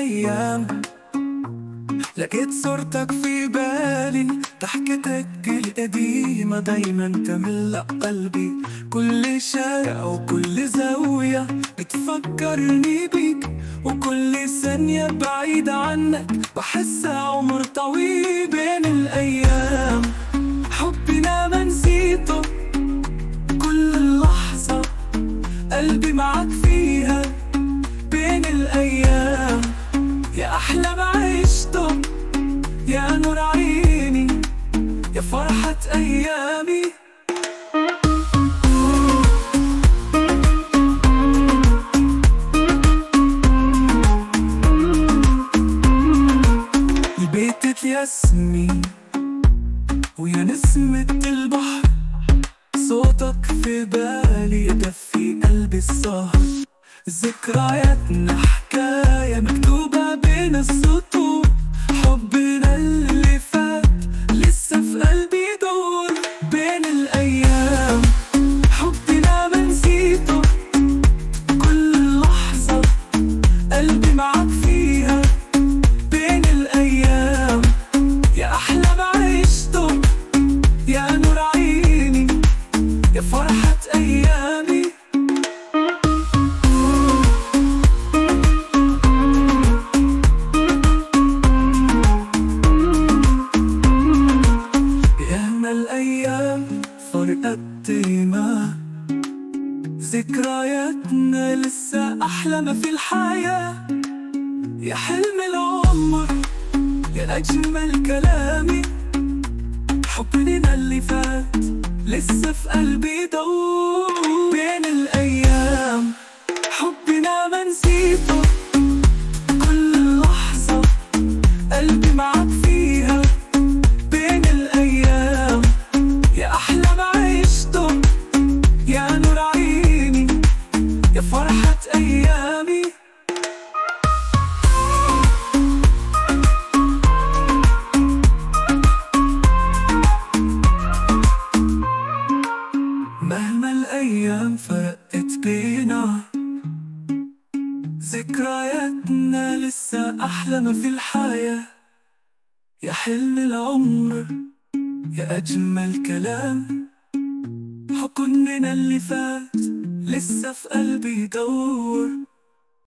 الأيام لقيت صورتك في بالي، ضحكتك القديمة دايما تملأ قلبي. كل شارع وكل زاوية بتفكرني بيك، وكل ثانية بعيدة عنك بحسها عمر طويل. بين الأيام حبنا ما نسيته، كل لحظة قلبي معك فيها. بين الأيام يا أحلى ما عشته، يا نور عيني، يا فرحة أيامي. البيت الياسمين ويا نسمة البحر، صوتك في بالي يدفي قلبي السهر. ذكرياتنا حكاية مكتوبة بين السطور، حبنا اللي فات لسه في قلبي يدور. بين الأيام حبنا ما نسيته، كل لحظة قلبي معك فيها. بين الأيام يا أحلى ما عشته، يا نور عيني، يا فرحة أيامي. الأيام فرقت ما ذكرياتنا لسه أحلى ما في الحياة. يا حلم العمر، يا أجمل كلامي، حبنا اللي فات لسه في قلبي يدور. بين الأيام حبنا ما نسيته، كل لحظة قلبي معك فيها. بين الأيام يا أحلى ما عشته، يا نور عيني، يا فرحة أيامي. مهما الأيام فرقت بينا، ذكرياتنا لسه أحلى ما في الحياة. يا حلم العمر، يا أجمل كلام، حكمنا اللي فات لسه في قلبي يدور.